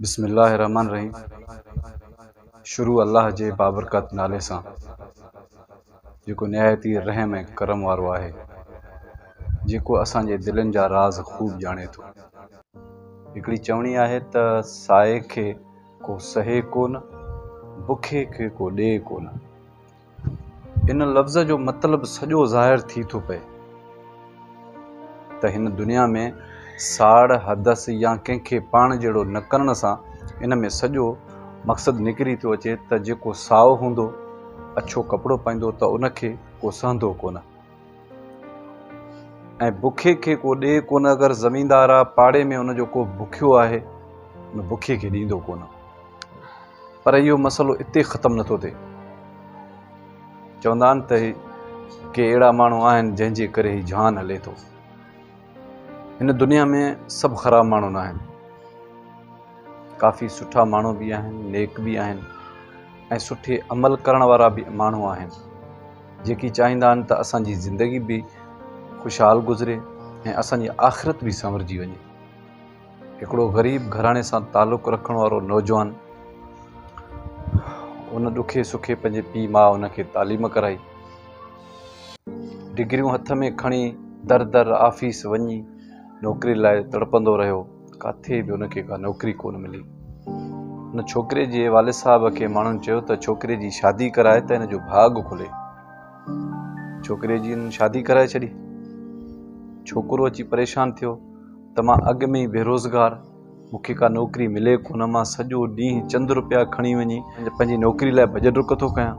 बिस्मिल्लाहिर्रहमानिर्रहीम। शुरू अल्लाह जे बाबरकत नाले सां जेको निहायती रहम ऐं करम वारो आहे, जेको असांजे दिलनि जा राज़ ख़ूब ॼाणे थो। हिकिड़ी चवणी आहे त साए खे को सहे कोन, बुखे खे को ॾे कोन। इन लफ़्ज़ जो मतिलबु सॼो ज़ाहिर थी थो पए त हिन दुनिया में साड़ हदस या कंहिंखे पाण जहिड़ो न करण सां इन में सॼो मक़सदु निकिरी थो अचे त जेको साओ हूंदो, अछो कपिड़ो पाईंदो त उनखे को सहंदो कोन, ऐं बुखे खे को ॾे कोन। अगरि ज़मीनदार आहे, पाड़े में उनजो को बुखियो आहे, उन बुखे खे ॾींदो कोन। पर इहो मसइलो इते ख़तमु नथो थिए। चवंदा आहिनि त के अहिड़ा माण्हू आहिनि जंहिंजे करे ही जहान हले थो। हिन दुनिया में सभु ख़राब माण्हू न आहिनि, काफ़ी सुठा माण्हू बि आहिनि, नेक बि आहिनि, ऐं सुठे अमल करण वारा बि माण्हू आहिनि जेकी चाहींदा आहिनि त असांजी ज़िंदगी बि ख़ुशहाल गुज़रे ऐं असांजी आख़िरत बि संवरजी वञे। हिकिड़ो ग़रीब घराणे सां तालुक़ु रखण वारो नौजवान उन ॾुखे सुखे पंहिंजे पीउ माउ उनखे तालीम कराई, डिग्रियूं हथ में खणी दर दर ऑफिस वञी नौकिरी लाइ तड़पंदो रहियो, काथे बि उनखे का नौकिरी कोन मिली। उन छोकिरे जे वालिद साहब खे माण्हुनि चयो त छोकिरे जी शादी कराए त हिन जो भाॻ खुले। छोकिरे जी शादी कराए छॾी। छोकिरो अची परेशान थियो त मां अॻ में ई बेरोज़गार, मूंखे का नौकिरी मिले कोन, मां सॼो ॾींहुं चंद रुपया खणी वञी पंहिंजी नौकिरी लाइ भॼ डुक थो कयां।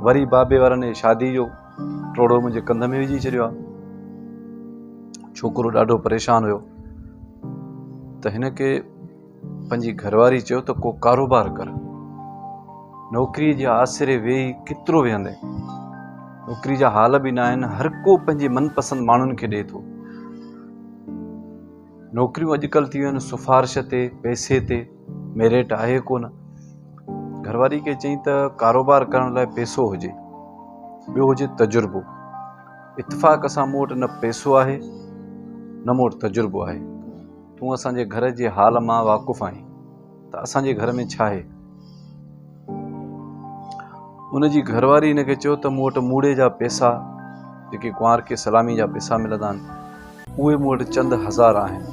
वरी बाबे वारनि शादी जो टोड़ो मुंहिंजे कंध में विझी छॾियो आहे। छोकिरो ॾाढो परेशान हुयो त हिन खे पंहिंजी घरवारी चयो त को कारोबार कर। नौकिरीअ जे आसिरे वेही केतिरो वेहंदे, नौकिरी जा हाल बि न आहिनि, हर को पंहिंजे मनपसंदि माण्हुनि खे ॾिए थो। नौकिरियूं अॼुकल्ह थी वियूं आहिनि सिफ़ारिश ते, पैसे ते, मेरिट आहे कोन। घरवारी खे चई त कारोबार करण लाइ पैसो हुजे, ॿियो हुजे तजुर्बो। इत्तेफ़ाक़ सां मूं वटि न पैसो आहे न मूं वटि तजुर्बो आहे। तूं असांजे घर जे हाल मां वाक़ुफ़ु आहीं त असांजे घर में छा आहे। उनजी घरवारी हिनखे चयो त मूं वटि मूड़े जा पैसा, जेके कुंवार खे सलामी जा पैसा मिलंदा आहिनि, उहे मूं वटि चंद हज़ार आहिनि।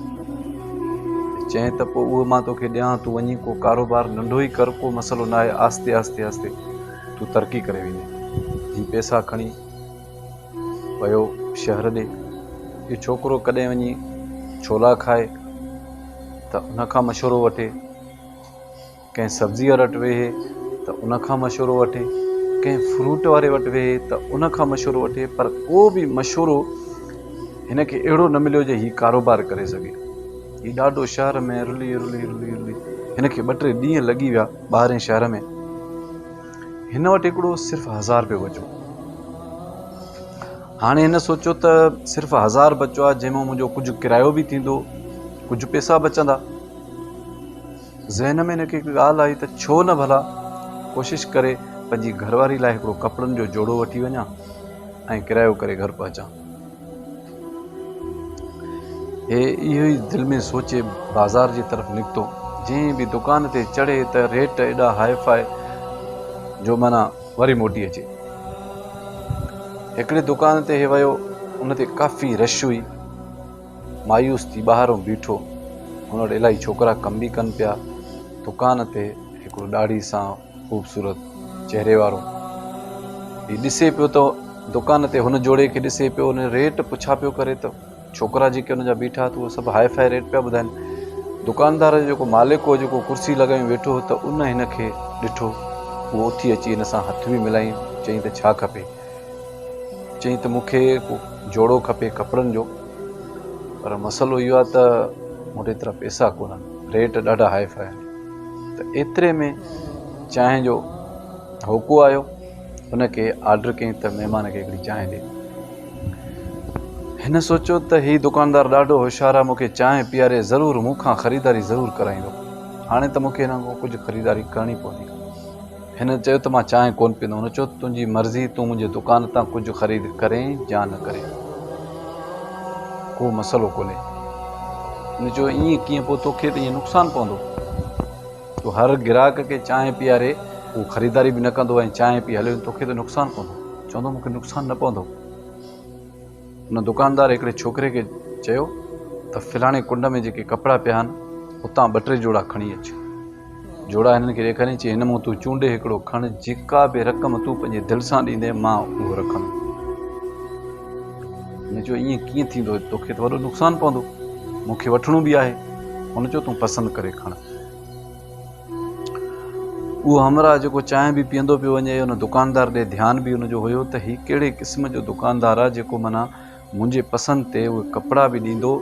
चएं त पोइ उहो मां तोखे ॾियां, तूं वञी को कारोबार नंढो ई कर, को मसइलो न आहे, आस्ते आस्ते आस्ते तूं तरक़ी करे वेंदे। ही पैसा खणी वियो शहर ॾे। इहो छोकिरो कॾहिं वञी छोला खाए त उनखां मशवरो वठे, कंहिं सब्ज़ी वारे वटि वेहे त उनखां मशवरो वठे, कंहिं फ्रूट वारे वटि वेहे त उनखां मशवरो वठे, पर को बि मशवरो हिनखे अहिड़ो न मिलियो जो हीउ कारोबार करे सघे। हीउ ॾाढो शहर में रुली रुली रुली रुली हिनखे 2-3 ॾींहं लॻी विया ॿाहिरें शहर में। हिन वटि हिकिड़ो सिर्फ़ु 1000 रुपयो बचो। हाणे हिन सोचियो त सिर्फ़ु 1000 बचो आहे, जंहिंमें मुंहिंजो कुझु किरायो बि थींदो, कुझु पैसा बचंदा। ज़हन में हिनखे हिकु ॻाल्हि आई त छो न भला कोशिशि करे पंहिंजी घरवारी लाइ हिकिड़ो कपिड़नि जो जोड़ो वठी वञा ऐं किरायो करे घर पहुचां। हे इहो ई दिलि में सोचे बाज़ार जी तरफ़ निकितो। जंहिं बि दुकान ते चढ़े त रेट एॾा हाई फाई जो माना वरी मोटी अचे। हिकिड़े दुकान ते हे वियो, उन ते काफ़ी रश हुई। मायूस थी ॿाहिरों बीठो, हुन वटि इलाही छोकिरा कम बि कनि पिया। दुकान ते हिकिड़ो ॾाढ़ी सां ख़ूबसूरत चहिरे वारो ही ॾिसे पियो त दुकान ते हुन जोड़े खे ॾिसे पियो, हुन रेट पुछा पियो करे त छोकिरा जेके हुनजा बीठा त उहे सभु हाई फाई रेट पिया ॿुधाइनि। दुकानदार जो जेको मालिक हो, जेको कुर्सी लॻाई वेठो हो, त उन हिन खे ॾिठो। उहो उथी अची हिन सां हथ बि मिलाई, चई त छा खपे। चई त मूंखे जोड़ो खपे कपिड़नि जो, पर मसइलो इहो आहे त मूं वटि एतिरा पैसा कोन्हनि, रेट ॾाढा हाई फाई आहिनि। त एतिरे में चांहि जो होको आयो। उनखे ऑर्डर कयईं त महिमान खे हिकिड़ी चांहि ॾे। हिन सोचियो त हीउ दुकानदार ॾाढो होशियारु आहे, मूंखे चांहि पीआरे ज़रूरु मूंखां ख़रीदारी ज़रूरु कराईंदो। हाणे त मूंखे हिन खां कुझु ख़रीदारी करणी पवंदी। हिन चयो त मां चांहि कोन पीअंदो। हुन चयो तुंहिंजी मर्ज़ी, तूं मुंहिंजे दुकान तां कुझु ख़रीद करें या न करें, को मसइलो कोन्हे। हुन चयो ईअं कीअं, पोइ तोखे त ईअं नुक़सानु पवंदो। तूं हर ग्राहक खे चांहि पीआरे उहो ख़रीदारी बि न कंदो ऐं चांहि पी हलियो तोखे त नुक़सानु पवंदो। चवंदो मूंखे नुक़सानु न पवंदो। हुन दुकानदार हिकिड़े छोकिरे खे चयो त फलाणे कुंड में जेके कपिड़ा पिया आहिनि उतां 2-3 जोड़ा खणी अच। जोड़ा हिननि खे ॾेखारियईं, चई हिन मां तूं चूंडे हिकिड़ो खण, जेका बि रक़म तूं पंहिंजे दिलि सां ॾींदे मां उहो रखंदुमि। हुन चयो ईअं कीअं थींदो, तोखे त वॾो नुक़सानु पवंदो, मूंखे वठिणो बि आहे। हुन चयो तूं पसंदि करे खण। उहो हमरा जेको चांहि बि पीअंदो पियो वञे, हुन दुकानदार ॾे ध्यानु बि हुनजो हुयो त हीउ कहिड़े क़िस्म जो दुकानदार आहे जेको माना मुंहिंजे पसंदि ते उहे कपिड़ा बि ॾींदो,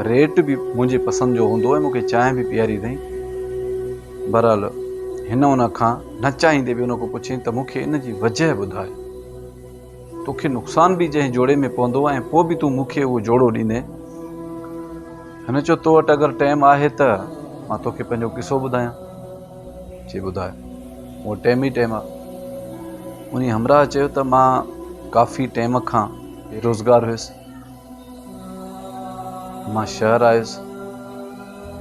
रेट बि मुंहिंजे पसंदि जो हूंदो ऐं मूंखे चांहि बि पीआरी अथई। बहरहाल हिन हुन खां न चाहींदे बि हुन खां पुछियईं त मूंखे इन जी वजह ॿुधाए, तोखे नुक़सानु बि जंहिं जोड़े में पवंदो ऐं पोइ बि तूं मूंखे उहो जोड़ो ॾींदे। हिन चयो तो वटि अगरि टाइम आहे त मां तोखे पंहिंजो किसो ॿुधायां। चई ॿुधाए। उहो टाइम ई टाइम आहे। उन हमरा चयो त मां काफ़ी टाइम खां बेरोज़गार हुयुसि, मां शहर आयुसि,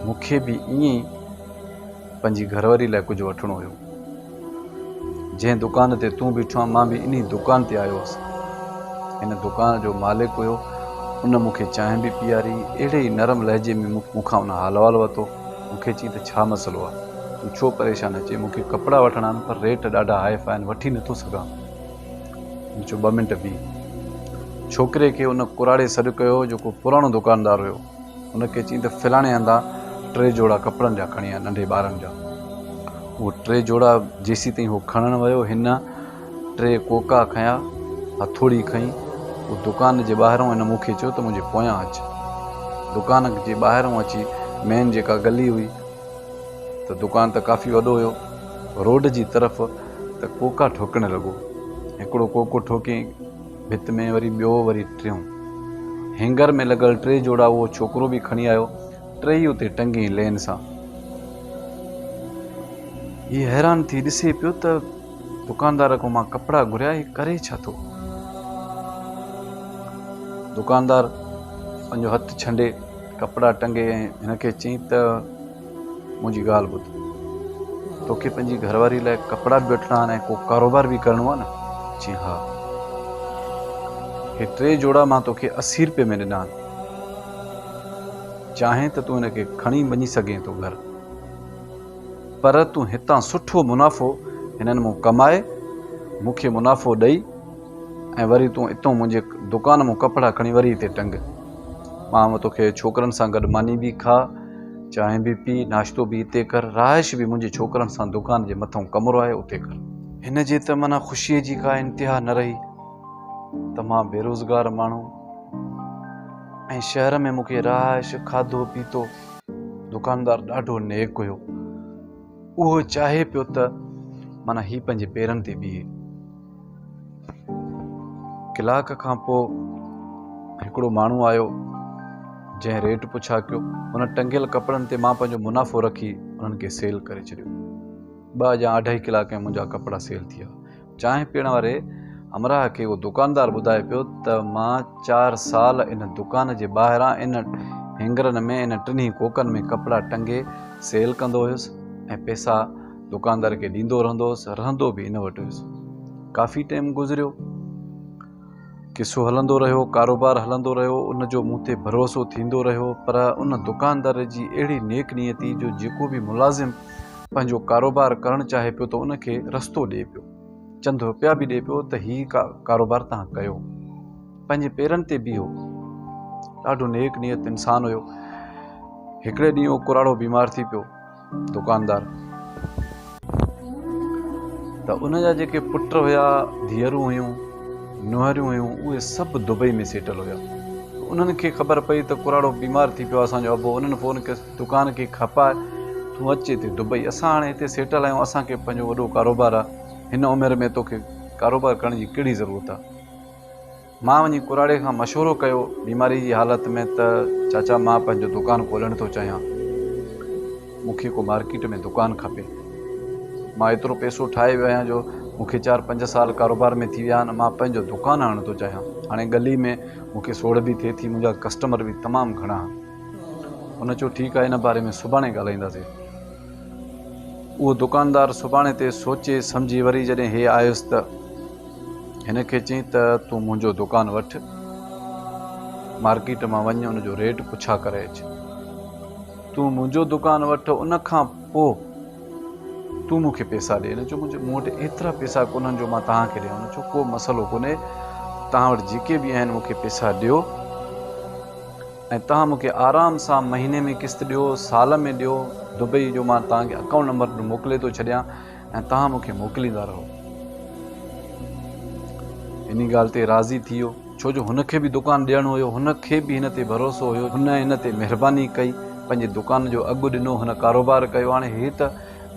मूंखे बि ईअं ई पंहिंजी घरवारी लाइ कुझु वठिणो हुयो। जंहिं दुकान ते तूं बीठो आहे मां बि इन दुकान ते आयो हुअसि। हिन दुकान जो मालिक हुयो, उन मूंखे चांहि बि पीआरी, अहिड़े ई नरम लहजे में मूंखां उन हाल वाल वरितो। मूंखे चई त छा मसइलो आहे, तूं छो परेशान आहे? चई मूंखे कपिड़ा वठिणा आहिनि पर रेट ॾाढा हाई फाई आहिनि, वठी नथो सघां। चयो 2 मिंट बीह। छोकिरे खे उन कुराड़े सॾु कयो जेको पुराणो दुकानदार हुयो। उनखे चई त फलाणे हंधा 3 जोड़ा कपिड़नि जा खणी आ, नंढे ॿारनि जा। उहे 3 जोड़ा जेसीं ताईं उहो खणणु वियो, हिन 3 कोका खयां, हथोड़ी खईं, उहो दुकान जे ॿाहिरां हिन मूंखे चयो त मुंहिंजे पोयां अचु। दुकान जे ॿाहिरां अची मेन जेका गली हुई, त दुकान त काफ़ी वॾो हुयो, रोड जी तरफ़ त कोका ठोकणु लॻो। हिकिड़ो कोको ठोकई भित में, वरी ॿियो, वरी 3। हैंगर में लॻल 3 जोड़ा उहो छोकिरो बि खणी आयो, 3 उते टंगी लेन सां। हीउ हैरान थी ॾिसे पियो त दुकानदार खां मां कपिड़ा घुरिया, हीउ करे छा थो? दुकानदार पंहिंजो हथु छंडे कपिड़ा टंगे ऐं हिनखे चई त मुंहिंजी ॻाल्हि ॿुध, तोखे पंहिंजी घरवारी लाइ कपिड़ा बि वठिणा आहिनि ऐं को कारोबार बि करिणो आहे न? चई हा। हे 3 जोड़ा मां तोखे 80 रुपए में ॾिना आहिनि, चाहे त तूं हिनखे खणी वञी सघें थो घर, पर तूं हितां सुठो मुनाफ़ो हिननि मूं कमाए मूंखे मुनाफ़ो ॾेई ऐं वरी तूं हितां मुंहिंजे दुकान मां कपिड़ा खणी वरी हिते टंग। मां तोखे छोकिरनि सां गॾु मानी बि खा, चांहि बि पी, नाश्तो बि हिते कर, रहाइश बि मुंहिंजे छोकिरनि सां दुकान जे मथां कमरो आहे उते कर। हिन जे त माना ख़ुशीअ जी का इंतिहा न रही त मां बेरोज़गार माण्हू ऐं शहर में मूंखे रहाइश, खाधो पीतो। दुकानदार ॾाढो नेक हुयो, उहो चाहे पियो त माना ही पंहिंजे पेरनि ते बीहे। कलाक खां पोइ हिकिड़ो माण्हू आयो जंहिं रेट पुछा कयो। हुन टंगियल कपिड़नि ते मां पंहिंजो मुनाफ़ो रखी उन्हनि खे सेल करे छॾियो। 2 या 2.5 कलाक में मुंहिंजा कपिड़ा सेल थी विया। चांहि पीअण वारे हमरा खे उहो दुकानदार ॿुधाए पियो त मां 4 साल इन दुकान जे ॿाहिरां इन हैंगरनि में, इन 3 कोकनि में कपिड़ा टंगे सेल कंदो हुयुसि ऐं पैसा दुकानदार खे ॾींदो रहंदो हुयुसि, रहंदो बि इन वटि हुयुसि। काफ़ी टाइम गुज़रियो, किसो हलंदो रहियो, कारोबार हलंदो रहियो, उनजो मूं ते भरोसो थींदो रहियो। पर उन दुकानदार जी अहिड़ी नेक नियती जो जेको बि मुलाज़िम पंहिंजो कारोबार करणु चाहे पियो त उनखे रस्तो ॾिए पियो, चंद रुपया बि ॾिए पियो त हीउ कारोबार तव्हां कयो, पंहिंजे पेरनि ते बीहो। ॾाढो नेक नियत इंसानु हुयो। हिकिड़े ॾींहुं कुराड़ो बीमार थी पियो दुकानदार, त उनजा जेके पुट हुया, धीअरूं हुयूं, नुंहरियूं हुयूं, उहे सभु दुबई में सेटल हुया। उन्हनि खे ख़बर पई त कुराड़ो बीमार थी पियो आहे असांजो अबो। उन्हनि फ़ोन कयो दुकान खे खपाए, तूं अचे हिते दुबई, असां हाणे हिते सेटल आहियूं, असांखे पंहिंजो वॾो कारोबार आहे, हिन उमिरि में तोखे कारोबार करण जी कहिड़ी ज़रूरत आहे? मां वञी कुराड़े खां मशवरो कयो बीमारी जी हालत में त चाचा मां पंहिंजो दुकानु खोलणु थो चाहियां, मूंखे को मार्केट में दुकानु खपे। मां एतिरो पैसो ठाहे वियो आहियां जो मूंखे 4-5 साल कारोबार में थी विया आहिनि, मां पंहिंजो दुकानु आणणु थो चाहियां। हाणे गली में मूंखे सोड़ बि थिए थी, मुंहिंजा कस्टमर बि तमामु घणा आहिनि। हुन चयो ठीकु आहे, हिन बारे में सुभाणे ॻाल्हाईंदासीं। उहो दुकानदार सुभाणे ते सोचे सम्झी वरी जॾहिं हे आयुसि त हिन खे चई त तूं मुंहिंजो दुकानु वठि, मार्केट मां वञ, उनजो रेट पुछा करे अचु, तूं मुंहिंजो दुकानु वठि, उन खां पोइ तूं मूंखे पैसा ॾे। हिन चयो मूं वटि एतिरा पैसा कोन्हनि जो मां तव्हांखे ॾियां। हुन चयो को मसइलो कोन्हे, तव्हां वटि जेके बि आहिनि मूंखे पैसा ॾियो ऐं तव्हां मूंखे आराम सां महीने में किस्त ॾियो, साल में ॾियो, दुबई जो मां तव्हांखे अकाउंट नंबर मोकिले थो छॾियां ऐं तव्हां मूंखे मोकिलींदा रहो। इन ॻाल्हि ते राज़ी थी वियो, छो जो हुनखे बि दुकानु ॾियणो हुयो, हुनखे बि हिन ते भरोसो हुयो, हुन हिन ते महिरबानी कई, पंहिंजे दुकान जो अघु ॾिनो, हुन कारोबार कयो। हाणे हे त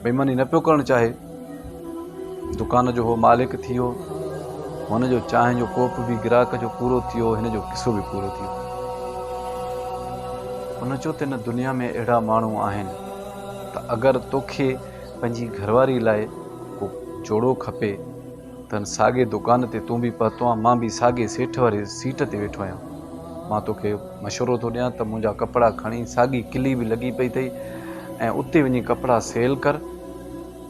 बेईमानी न पियो करणु चाहे, दुकान जो हो मालिक थी वियो, हुनजो चांहि जो कोप बि ग्राहक जो पूरो थी वियो, हिन जो किसो बि पूरो थी वियो। हुन चयो त हिन दुनिया में अहिड़ा माण्हू आहिनि त अगरि तोखे पंहिंजी घरवारी लाइ को जोड़ो खपे त साॻे दुकान ते तूं बि पहुतो आहे, मां बि साॻे सेठ वारी सीट ते वेठो आहियां, मां तोखे मशवरो थो ॾियां त मुंहिंजा कपिड़ा खणी, साॻी किली बि लॻी पई अथई ऐं उते वञी कपिड़ा सेल कर,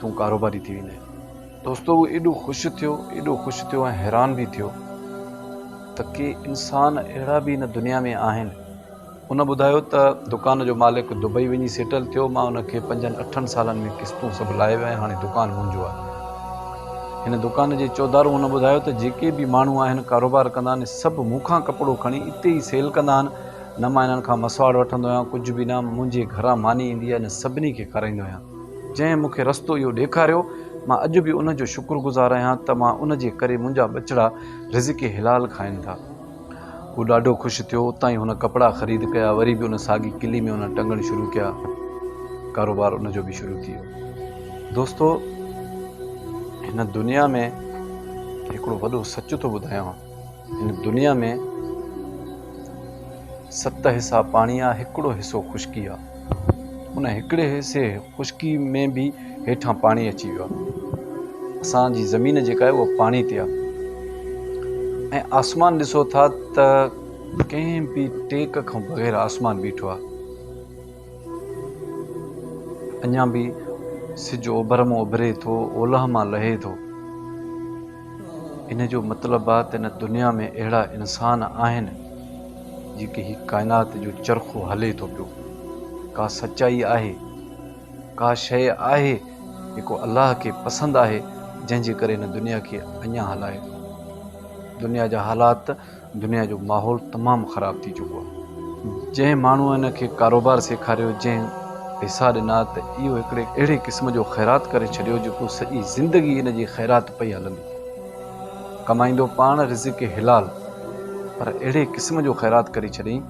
तूं कारोबारी थी वेंदे। दोस्तो उहो एॾो ख़ुशि थियो ऐं हैरान बि थियो त के इंसान अहिड़ा बि हिन दुनिया में आहिनि। उन ॿुधायो त दुकान जो मालिक दुबई वञी सेटल थियो, मां उनखे 5-8 सालनि में किस्तूं सभु लाहे विया, हाणे दुकानु मुंहिंजो आहे। हिन दुकान जे चौधारो हुन ॿुधायो त जेके बि माण्हू आहिनि कारोबार कंदा आहिनि, सभु मूंखां कपिड़ो खणी इते ई सेल कंदा आहिनि, न मां इन्हनि खां मसवाड़ वठंदो आहियां, कुझु बि न, मुंहिंजे घरां मानी ईंदी आहे, इन सभिनी खे खाराईंदो आहियां। जंहिं मूंखे रस्तो इहो ॾेखारियो, मां अॼु बि उनजो शुक्रगुज़ार आहियां त मां उनजे करे मुंहिंजा बचिड़ा रिज़्क़ हिलाल खाइनि था। हू ॾाढो ख़ुशि थियो, उतां ई हुन कपिड़ा ख़रीद कया, वरी बि उन साॻी किली में उन टंगण शुरू कया, कारोबार उनजो बि शुरू थी वियो। दोस्तो हिन दुनिया में हिकिड़ो वॾो सच थो ॿुधायांव, हिन दुनिया में 7 हिसा पाणी आहे, हिकिड़ो हिसो ख़ुश्की आहे। उन हिकिड़े हिसे ख़ुश्की में बि हेठां पाणी अची वियो आहे। असांजी ज़मीन जेका आहे उहा पाणी ते आहे ऐं आसमान ॾिसो था त कंहिं बि टेक खां बग़ैर आसमान बीठो आहे। अञा बि सिज ओभर मां उभरे थो, ओलह मां लहे थो। इन जो मतिलबु आहे त हिन दुनिया में अहिड़ा इंसान आहिनि जेके ही काइनात जो चरखो हले थो पियो। का सचाई आहे, का शइ आहे जेको अलाह खे पसंदि आहे, जंहिंजे करे हिन दुनिया खे अञा हलाए। दुनिया जा हालात, दुनिया जो माहौल तमामु ख़राबु थी चुको आहे। जंहिं माण्हूअ हिन खे कारोबार सेखारियो, जंहिं पैसा ॾिना, त इहो हिकिड़े अहिड़े क़िस्म जो ख़ैरात करे छॾियो जेको सॼी ज़िंदगी हिन जी ख़ैरात पई हलंदी। कमाईंदो पाण रिज़्क़ हिलाल, पर अहिड़े क़िस्म जो ख़ैरात करे छॾियईं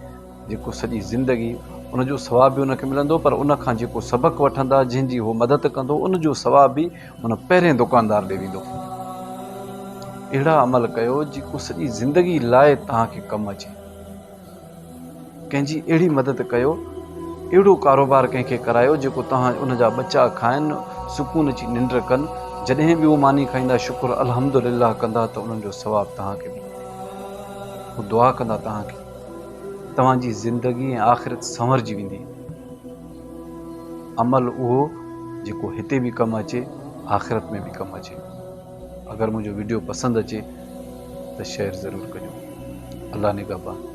जेको सॼी ज़िंदगी उनजो सवाब बि उनखे मिलंदो, पर उनखां जेको सबक़ु वठंदा, जंहिंजी उहो मदद कंदो, उनजो सवाब बि उन पहिरें दुकानदार ॾे वेंदो। अहिड़ा अमल कयो जेको सॼी ज़िंदगी लाइ तव्हांखे कमु अचे। कंहिंजी अहिड़ी मदद कयो, अहिड़ो कारोबार कंहिंखे करायो जेको तव्हां उनजा बच्चा खाइनि, सुकून जी निंड कनि, जॾहिं बि उहो मानी खाईंदा शुक्र अल्हम्दुलिल्लाह कंदा त उन्हनि जो सवाबु तव्हांखे मिलंदो। उहे दुआ कंदा तव्हांखे, तव्हांजी ज़िंदगी ऐं आख़िरत संवरजी वेंदी। अमल उहो जेको हिते बि कमु अचे, आख़िरत में बि कमु अचे। अगरि मुंहिंजो वीडियो पसंदि अचे त शेयर ज़रूरु कजो। अल्लाह निगहबान।